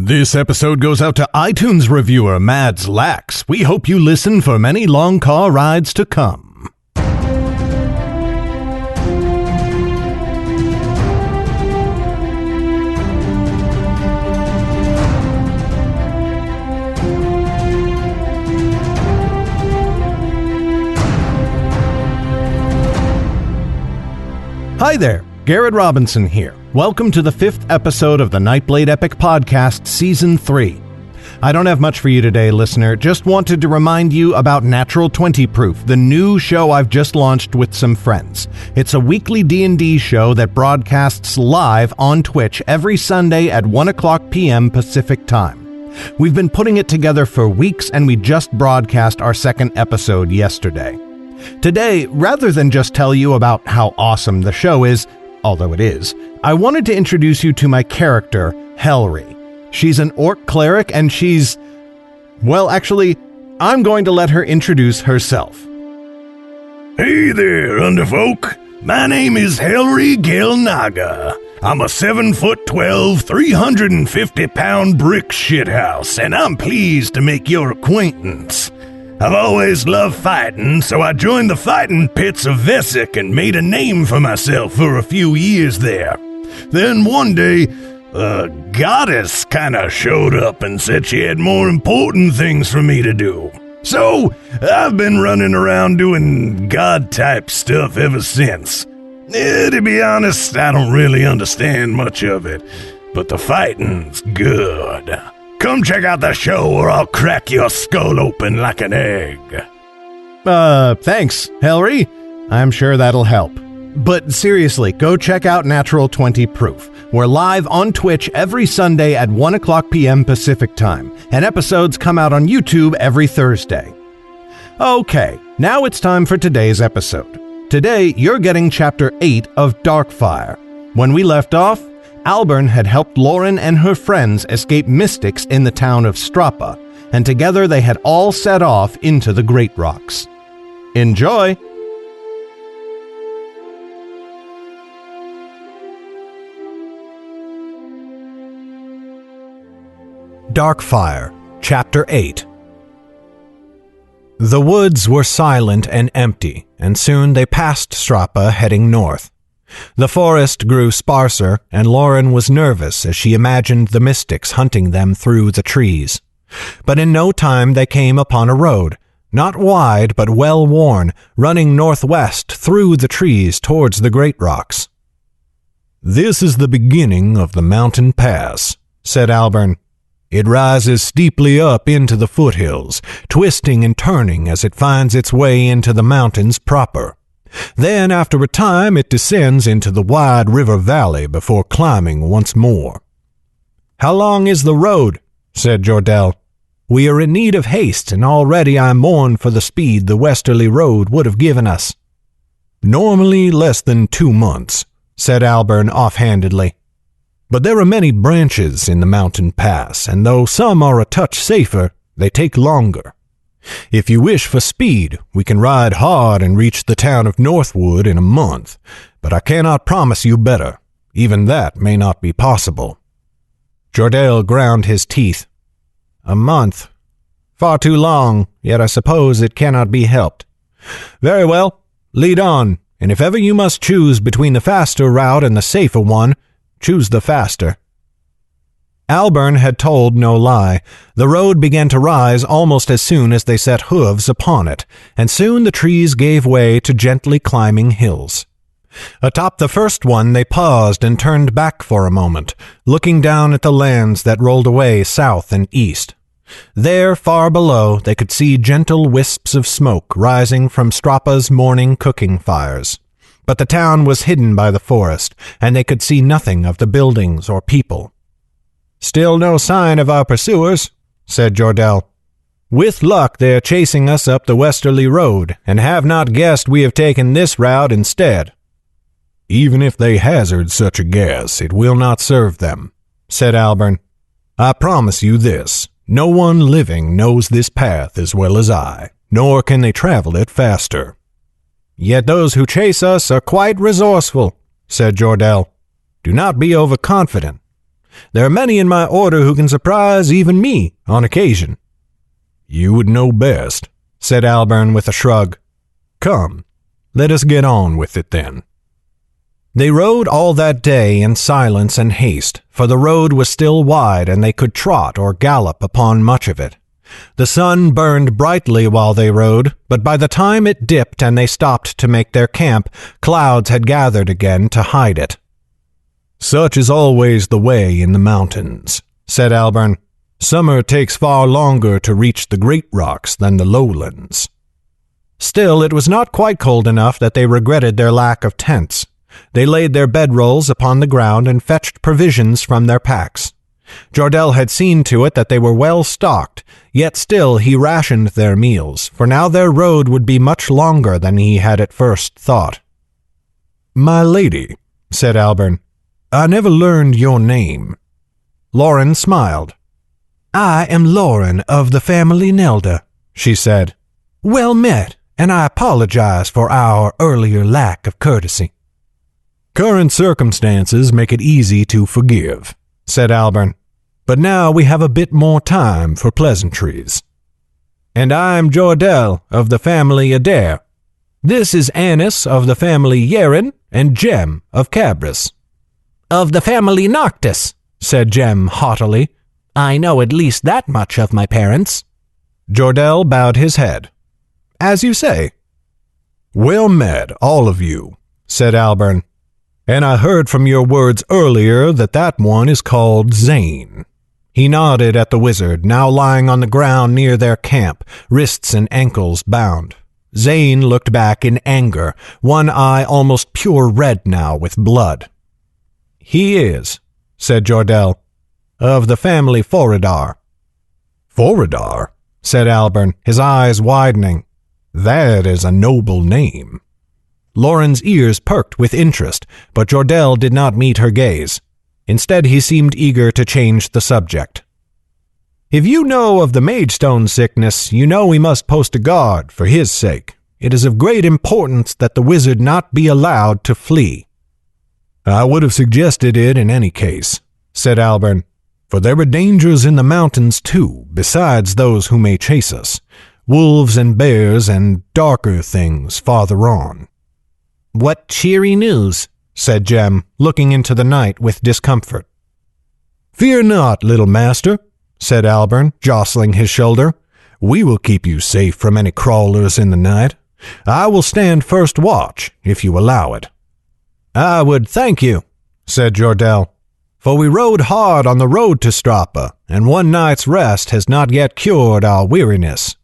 This episode goes out to iTunes reviewer Mads Lax. We hope you listen for many long car rides to come. Hi there, Garrett Robinson here. Welcome to the 5th episode of the Nightblade Epic Podcast, Season 3. I don't have much for you today, listener. Just wanted to remind you about Natural 20 Proof, the new show I've just launched with some friends. It's a weekly D&D show that broadcasts live on Twitch every Sunday at 1 o'clock p.m. Pacific Time. We've been putting it together for weeks, and we just broadcast our second episode yesterday. Today, rather than just tell you about how awesome the show is, although it is, I wanted to introduce you to my character, Helry. She's an orc cleric, and I'm going to let her introduce herself. Hey there, underfolk. My name is Helry Gelnaga. I'm a 7'12", 350-pound brick shithouse, and I'm pleased to make your acquaintance. I've always loved fighting, so I joined the fighting pits of Vesic and made a name for myself for a few years there. Then one day, a goddess kinda showed up and said she had more important things for me to do. So, I've been running around doing god-type stuff ever since. To be honest, I don't really understand much of it, but the fighting's good. Come check out the show or I'll crack your skull open like an egg. Thanks, Helry. I'm sure that'll help. But seriously, go check out Natural 20 Proof. We're live on Twitch every Sunday at 1 o'clock p.m. Pacific Time, and episodes come out on YouTube every Thursday. Okay, now it's time for today's episode. Today, you're getting Chapter 8 of Darkfire. When we left off, Albern had helped Lauren and her friends escape mystics in the town of Strappa, and together they had all set off into the Great Rocks. Enjoy! Darkfire, Chapter 8. The woods were silent and empty, and soon they passed Strappa heading north. The forest grew sparser, and Lauren was nervous as she imagined the mystics hunting them through the trees. But in no time they came upon a road, not wide but well-worn, running northwest through the trees towards the Great Rocks. "This is the beginning of the mountain pass," said Albern. "It rises steeply up into the foothills, twisting and turning as it finds its way into the mountains proper. Then, after a time, it descends into the wide river valley before climbing once more." "How long is the road?" said Jordell. "We are in need of haste, and already I mourn for the speed the westerly road would have given us." "Normally less than 2 months," said Albern offhandedly. "But there are many branches in the mountain pass, and though some are a touch safer, they take longer. If you wish for speed, we can ride hard and reach the town of Northwood in a month, but I cannot promise you better. Even that may not be possible." Jordell ground his teeth. "A month? Far too long, yet I suppose it cannot be helped. Very well, lead on, and if ever you must choose between the faster route and the safer one, choose the faster." Albern had told no lie. The road began to rise almost as soon as they set hooves upon it, and soon the trees gave way to gently climbing hills. Atop the first one they paused and turned back for a moment, looking down at the lands that rolled away south and east. There, far below, they could see gentle wisps of smoke rising from Strappa's morning cooking fires. But the town was hidden by the forest, and they could see nothing of the buildings or people. "Still no sign of our pursuers," said Jordell. "With luck they are chasing us up the westerly road, and have not guessed we have taken this route instead." "Even if they hazard such a guess, it will not serve them," said Albern. "I promise you this, no one living knows this path as well as I, nor can they travel it faster." "Yet those who chase us are quite resourceful," said Jordell. "Do not be overconfident. There are many in my order who can surprise even me on occasion." "You would know best," said Albern with a shrug. "Come, let us get on with it then." They rode all that day in silence and haste, for the road was still wide and they could trot or gallop upon much of it. The sun burned brightly while they rode, but by the time it dipped and they stopped to make their camp, clouds had gathered again to hide it. "Such is always the way in the mountains," said Albern. "Summer takes far longer to reach the great rocks than the lowlands." Still, it was not quite cold enough that they regretted their lack of tents. They laid their bedrolls upon the ground and fetched provisions from their packs. Jordell had seen to it that they were well stocked, yet still he rationed their meals, for now their road would be much longer than he had at first thought. "My lady," said Albern, "I never learned your name." Lauren smiled. "I am Lauren of the family Nelda," she said. "Well met, and I apologize for our earlier lack of courtesy." "Current circumstances make it easy to forgive," said Albern. "But now we have a bit more time for pleasantries." "And I am Jordell of the family Adair. This is Annis of the family Yeren, and Jem of Cabris." "Of the family Noctis," said Jem haughtily. "I know at least that much of my parents." Jordell bowed his head. "As you say." "Well met, all of you," said Albern. "And I heard from your words earlier that one is called Zane." He nodded at the wizard, now lying on the ground near their camp, wrists and ankles bound. Zane looked back in anger, one eye almost pure red now with blood. "He is," said Jordell, "of the family Foridar." "Foridar?" said Albern, his eyes widening. "That is a noble name." Lauren's ears perked with interest, but Jordell did not meet her gaze. Instead, he seemed eager to change the subject. "If you know of the Magestone sickness, you know we must post a guard for his sake. It is of great importance that the wizard not be allowed to flee." "I would have suggested it in any case," said Albern, "for there are dangers in the mountains too, besides those who may chase us. Wolves and bears and darker things farther on." "What cheery news," said Jem, looking into the night with discomfort. "Fear not, little master," said Albern, jostling his shoulder. "We will keep you safe from any crawlers in the night. I will stand first watch, if you allow it." "I would thank you," said Jordell, "for we rode hard on the road to Strapa, and one night's rest has not yet cured our weariness."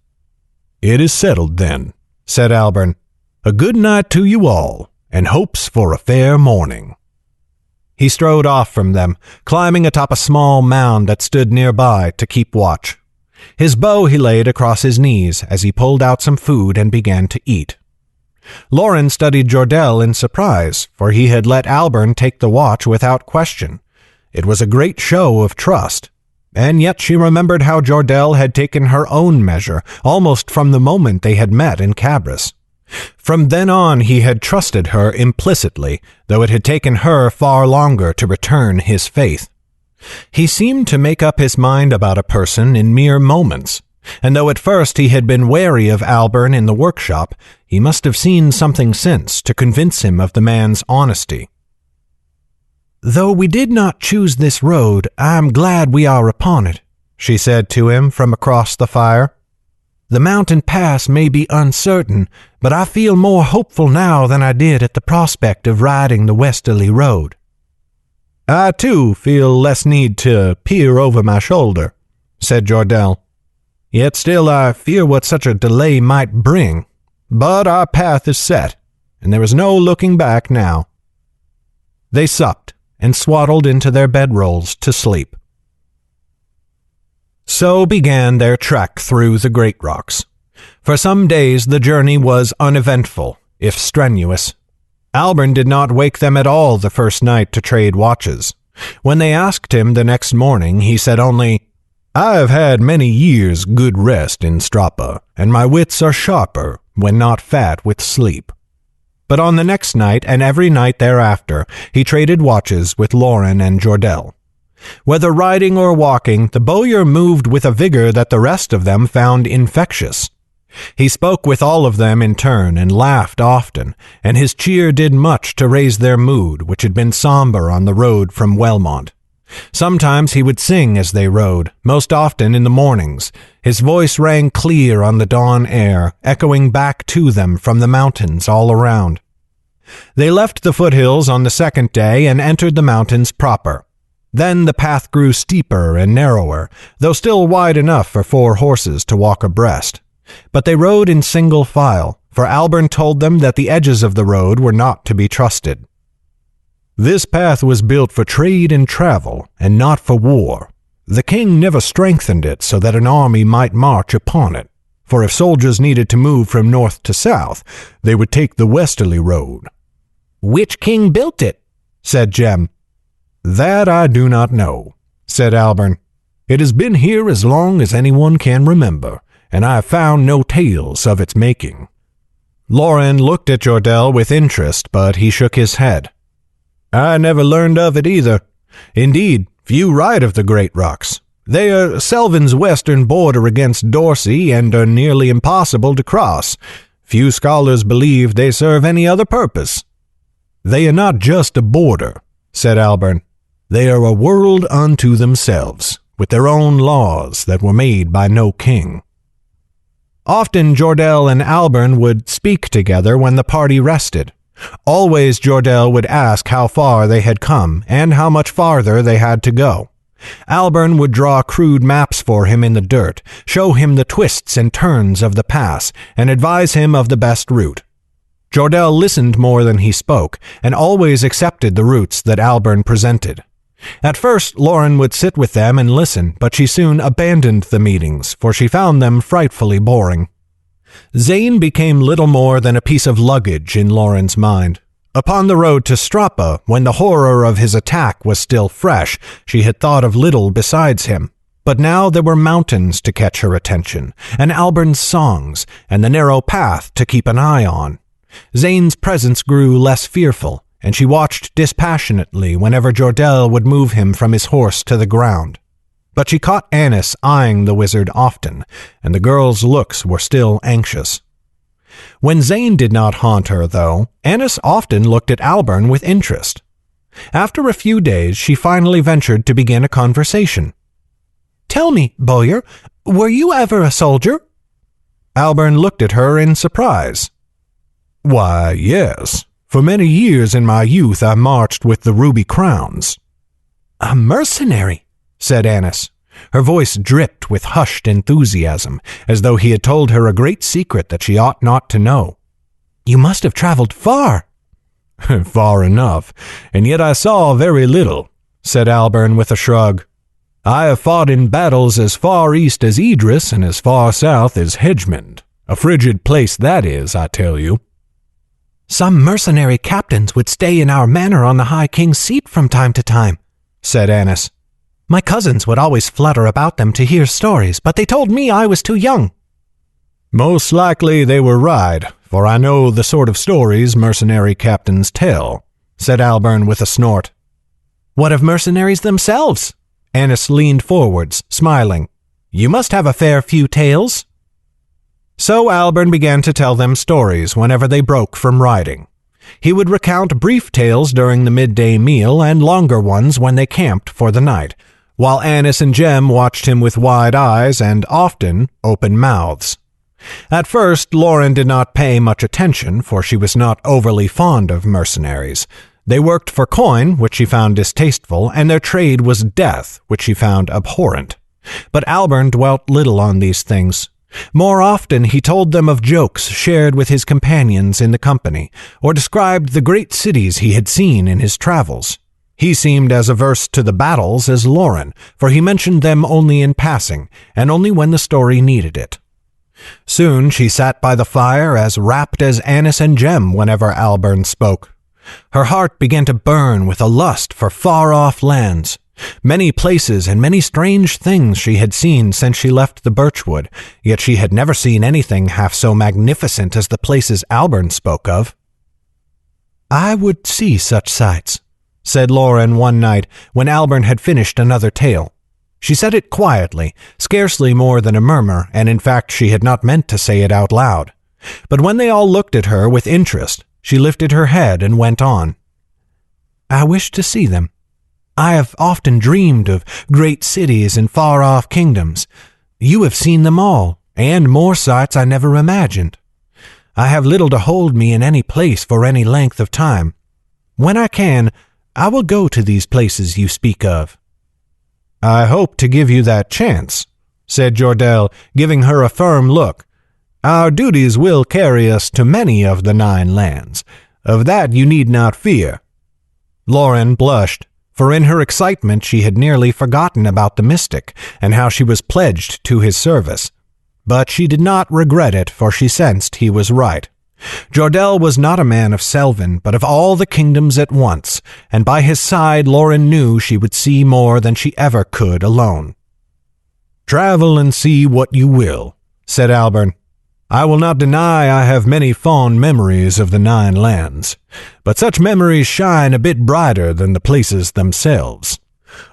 "It is settled then," said Albern. "A good night to you all, and hopes for a fair morning." He strode off from them, climbing atop a small mound that stood nearby to keep watch. His bow he laid across his knees as he pulled out some food and began to eat. Lauren studied Jordell in surprise, for he had let Albern take the watch without question. It was a great show of trust, and yet she remembered how Jordell had taken her own measure almost from the moment they had met in Cabris. From then on he had trusted her implicitly, though it had taken her far longer to return his faith. He seemed to make up his mind about a person in mere moments, and though at first he had been wary of Albern in the workshop, he must have seen something since to convince him of the man's honesty. "Though we did not choose this road, I am glad we are upon it," she said to him from across the fire. "The mountain pass may be uncertain, but I feel more hopeful now than I did at the prospect of riding the westerly road." "I, too, feel less need to peer over my shoulder," said Jordell. "Yet still I fear what such a delay might bring. But our path is set, and there is no looking back now." They supped and swaddled into their bedrolls to sleep. So began their trek through the Great Rocks. For some days the journey was uneventful, if strenuous. Albern did not wake them at all the first night to trade watches. When they asked him the next morning, he said only, "I have had many years' good rest in Strapa, and my wits are sharper when not fat with sleep." But on the next night and every night thereafter, he traded watches with Lauren and Jordell. Whether riding or walking, the bowyer moved with a vigor that the rest of them found infectious. He spoke with all of them in turn and laughed often, and his cheer did much to raise their mood, which had been somber on the road from Wellmont. Sometimes he would sing as they rode, most often in the mornings. His voice rang clear on the dawn air, echoing back to them from the mountains all around. They left the foothills on the second day and entered the mountains proper. Then the path grew steeper and narrower, though still wide enough for 4 horses to walk abreast. But they rode in single file, for Albern told them that the edges of the road were not to be trusted. "This path was built for trade and travel, and not for war. The king never strengthened it so that an army might march upon it, for if soldiers needed to move from north to south, they would take the westerly road." "Which king built it?" said Jem. "That I do not know," said Albern. "It has been here as long as anyone can remember, and I have found no tales of its making." Lauren looked at Jordell with interest, but he shook his head. "I never learned of it either. Indeed, few write of the Great Rocks. They are Selvin's western border against Dorsey and are nearly impossible to cross. Few scholars believe they serve any other purpose." "They are not just a border," said Albern. "They are a world unto themselves, with their own laws that were made by no king." Often Jordell and Albern would speak together when the party rested. Always Jordell would ask how far they had come and how much farther they had to go. Albern would draw crude maps for him in the dirt, show him the twists and turns of the pass, and advise him of the best route. Jordell listened more than he spoke, and always accepted the routes that Albern presented. At first Lauren would sit with them and listen, but she soon abandoned the meetings, for she found them frightfully boring. Zane became little more than a piece of luggage in Lauren's mind. Upon the road to Strappa, when the horror of his attack was still fresh, she had thought of little besides him. But now there were mountains to catch her attention, and Albern's songs, and the narrow path to keep an eye on. Zane's presence grew less fearful, and she watched dispassionately whenever Jordell would move him from his horse to the ground. But she caught Annis eyeing the wizard often, and the girl's looks were still anxious. When Zane did not haunt her, though, Annis often looked at Albern with interest. After a few days, she finally ventured to begin a conversation. "Tell me, Bowyer, were you ever a soldier?" Albern looked at her in surprise. "Why, yes. For many years in my youth I marched with the Ruby Crowns." "A mercenary," said Annis. Her voice dripped with hushed enthusiasm, as though he had told her a great secret that she ought not to know. "You must have traveled far." "Far enough, and yet I saw very little," said Albern with a shrug. "I have fought in battles as far east as Idris and as far south as Hedgemond. A frigid place that is, I tell you." "Some mercenary captains would stay in our manor on the High King's seat from time to time," said Annis. "My cousins would always flutter about them to hear stories, but they told me I was too young." "Most likely they were right, for I know the sort of stories mercenary captains tell," said Albern with a snort. "What of mercenaries themselves?" Annis leaned forwards, smiling. "You must have a fair few tales." So Albern began to tell them stories whenever they broke from riding. He would recount brief tales during the midday meal and longer ones when they camped for the night, while Annis and Jem watched him with wide eyes and, often, open mouths. At first, Lauren did not pay much attention, for she was not overly fond of mercenaries. They worked for coin, which she found distasteful, and their trade was death, which she found abhorrent. But Albern dwelt little on these things. More often he told them of jokes shared with his companions in the company, or described the great cities he had seen in his travels. He seemed as averse to the battles as Lauren, for he mentioned them only in passing, and only when the story needed it. Soon she sat by the fire as rapt as Annis and Jem whenever Albern spoke. Her heart began to burn with a lust for far-off lands. Many places and many strange things she had seen since she left the Birchwood, yet she had never seen anything half so magnificent as the places Albern spoke of. "I would see such sights," said Lauren one night when Albern had finished another tale. She said it quietly, scarcely more than a murmur, and in fact she had not meant to say it out loud. But when they all looked at her with interest, she lifted her head and went on. I wish to see them. I have often dreamed of great cities and far-off kingdoms. You have seen them all, and more sights I never imagined. I have little to hold me in any place for any length of time. When I can, I will go to these places you speak of. I hope to give you that chance, said Jordell, giving her a firm look. Our duties will carry us to many of the 9 lands. Of that you need not fear. Lauren blushed, for in her excitement she had nearly forgotten about the mystic and how she was pledged to his service. But she did not regret it, for she sensed he was right. Jordell was not a man of Selvin, but of all the kingdoms at once, and by his side Lauren knew she would see more than she ever could alone. Travel and see what you will, said Albern. I will not deny I have many fond memories of the 9 lands, but such memories shine a bit brighter than the places themselves.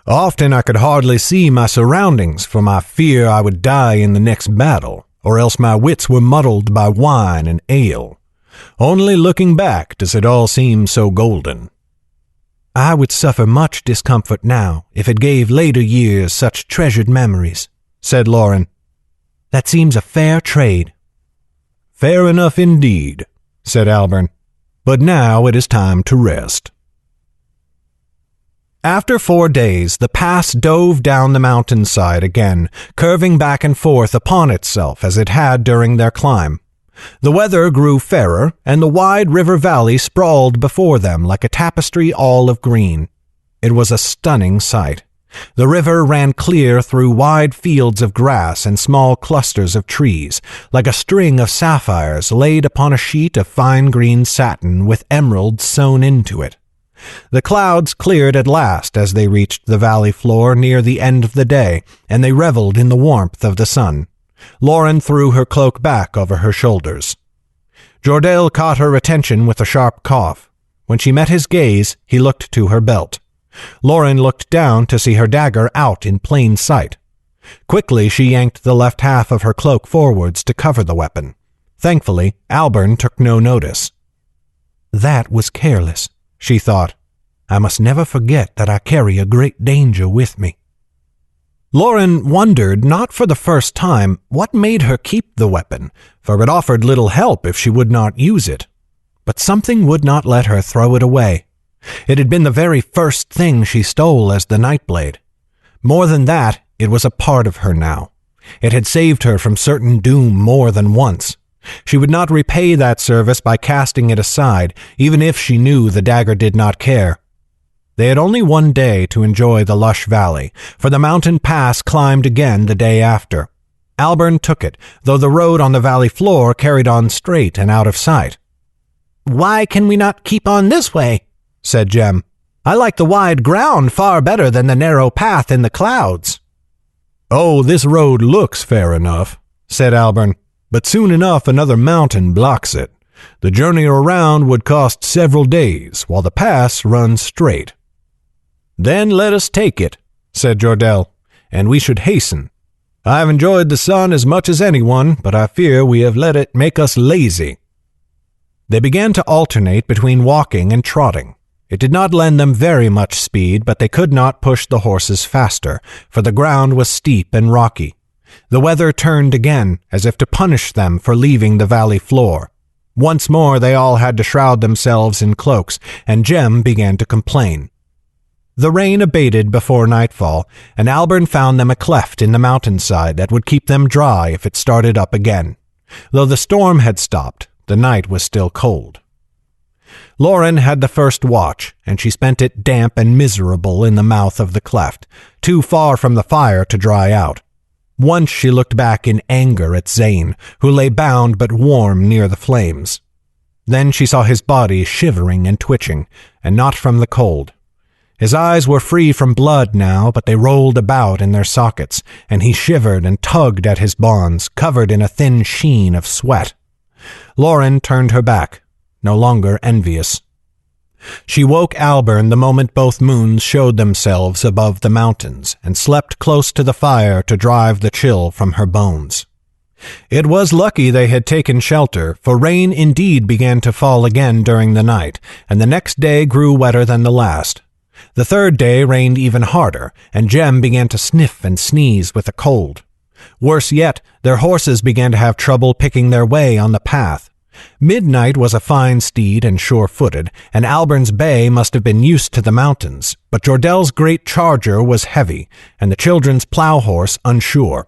Often I could hardly see my surroundings for my fear I would die in the next battle, or else my wits were muddled by wine and ale. Only looking back does it all seem so golden. I would suffer much discomfort now if it gave later years such treasured memories, said Lauren. That seems a fair trade. Fair enough indeed, said Albern. But now it is time to rest. After 4 days, the pass dove down the mountainside again, curving back and forth upon itself as it had during their climb. The weather grew fairer, and the wide river valley sprawled before them like a tapestry all of green. It was a stunning sight. The river ran clear through wide fields of grass and small clusters of trees, like a string of sapphires laid upon a sheet of fine green satin with emeralds sewn into it. The clouds cleared at last as they reached the valley floor near the end of the day, and they reveled in the warmth of the sun. Lauren threw her cloak back over her shoulders. Jordell caught her attention with a sharp cough. When she met his gaze, he looked to her belt. Lauren looked down to see her dagger out in plain sight. Quickly she yanked the left half of her cloak forwards to cover the weapon. Thankfully, Albern took no notice. That was careless, she thought. I must never forget that I carry a great danger with me. Lauren wondered, not for the first time, what made her keep the weapon, for it offered little help if she would not use it. But something would not let her throw it away. It had been the very first thing she stole as the Nightblade. More than that, it was a part of her now. It had saved her from certain doom more than once. She would not repay that service by casting it aside, even if she knew the dagger did not care. They had only 1 day to enjoy the lush valley, for the mountain pass climbed again the day after. Albern took it, though the road on the valley floor carried on straight and out of sight. Why can we not keep on this way? Said Jem. I like the wide ground far better than the narrow path in the clouds. Oh, this road looks fair enough, said Albern, but soon enough another mountain blocks it. The journey around would cost several days, while the pass runs straight. Then let us take it, said Jordell, and we should hasten. I have enjoyed the sun as much as anyone, but I fear we have let it make us lazy. They began to alternate between walking and trotting. It did not lend them very much speed, but they could not push the horses faster, for the ground was steep and rocky. The weather turned again, as if to punish them for leaving the valley floor. Once more they all had to shroud themselves in cloaks, and Jem began to complain. The rain abated before nightfall, and Albern found them a cleft in the mountainside that would keep them dry if it started up again. Though the storm had stopped, the night was still cold. Lauren had the first watch, and she spent it damp and miserable in the mouth of the cleft, too far from the fire to dry out. Once she looked back in anger at Zane, who lay bound but warm near the flames. Then she saw his body shivering and twitching, and not from the cold. His eyes were free from blood now, but they rolled about in their sockets, and he shivered and tugged at his bonds, covered in a thin sheen of sweat. Lauren turned her back, no longer envious. She woke Albern the moment both moons showed themselves above the mountains, and slept close to the fire to drive the chill from her bones. It was lucky they had taken shelter, for rain indeed began to fall again during the night, and the next day grew wetter than the last. The third day rained even harder, and Jem began to sniff and sneeze with a cold. Worse yet, their horses began to have trouble picking their way on the path. Midnight was a fine steed and sure-footed, and Albern's bay must have been used to the mountains, but Jordel's great charger was heavy, and the children's plow horse unsure.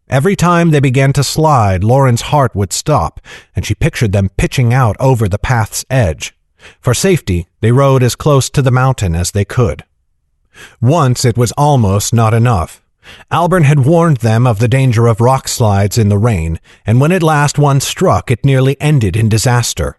Every time they began to slide, Lauren's heart would stop, and she pictured them pitching out over the path's edge. For safety, they rode as close to the mountain as they could. Once it was almost not enough. Albern had warned them of the danger of rock slides in the rain, and when at last one struck, it nearly ended in disaster.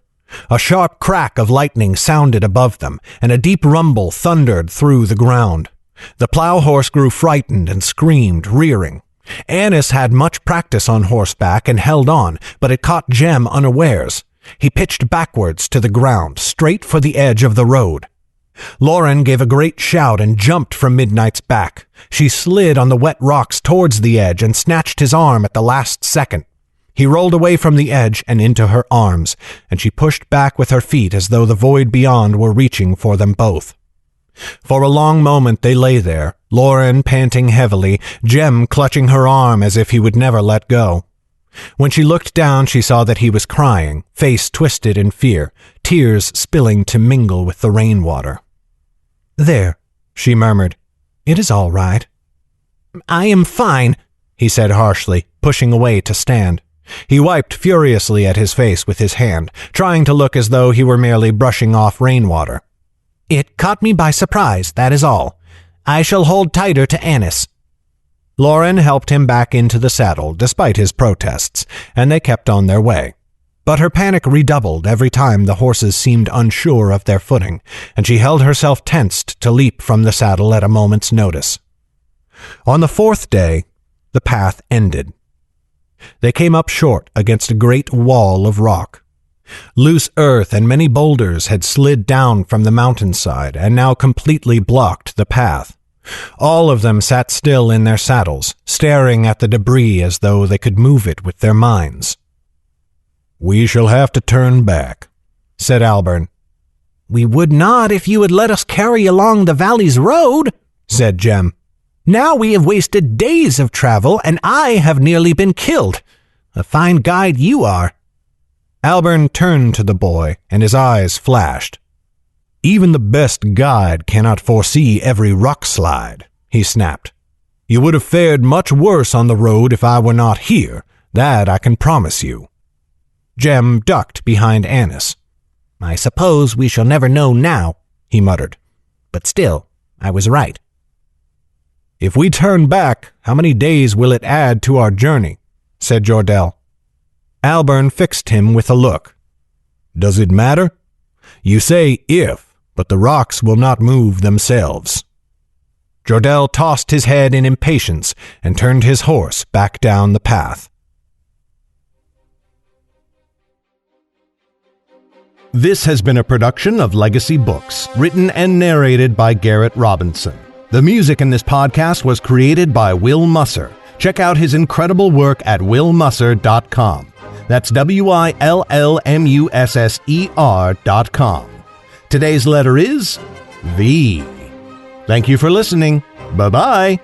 A sharp crack of lightning sounded above them, and a deep rumble thundered through the ground. The plow horse grew frightened and screamed, rearing. Annis had much practice on horseback and held on, but it caught Jem unawares. He pitched backwards to the ground, straight for the edge of the road. Lauren gave a great shout and jumped from Midnight's back. She slid on the wet rocks towards the edge and snatched his arm at the last second. He rolled away from the edge and into her arms, and she pushed back with her feet as though the void beyond were reaching for them both. For a long moment they lay there, Lauren panting heavily, Jem clutching her arm as if he would never let go. When she looked down, she saw that he was crying, face twisted in fear, tears spilling to mingle with the rainwater. "There," she murmured. "It is all right." "I am fine," he said harshly, pushing away to stand. He wiped furiously at his face with his hand, trying to look as though he were merely brushing off rainwater. "It caught me by surprise, that is all. I shall hold tighter to Annis." Lauren helped him back into the saddle, despite his protests, and they kept on their way. But her panic redoubled every time the horses seemed unsure of their footing, and she held herself tensed to leap from the saddle at a moment's notice. On the fourth day, the path ended. They came up short against a great wall of rock. Loose earth and many boulders had slid down from the mountainside and now completely blocked the path. All of them sat still in their saddles, staring at the debris as though they could move it with their minds. "We shall have to turn back," said Albern. "We would not if you would let us carry along the valley's road," said Jem. "Now we have wasted days of travel, and I have nearly been killed. A fine guide you are." Albern turned to the boy, and his eyes flashed. "Even the best guide cannot foresee every rock slide," he snapped. "You would have fared much worse on the road if I were not here, that I can promise you." Jem ducked behind Annis. "I suppose we shall never know now," he muttered. "But still, I was right." "If we turn back, how many days will it add to our journey?" said Jordel. Albern fixed him with a look. "Does it matter? You say if, but the rocks will not move themselves." Jordel tossed his head in impatience and turned his horse back down the path. This has been a production of Legacy Books, written and narrated by Garrett Robinson. The music in this podcast was created by Will Musser. Check out his incredible work at willmusser.com. That's WILLMUSSER.com. Today's letter is V. Thank you for listening. Bye-bye.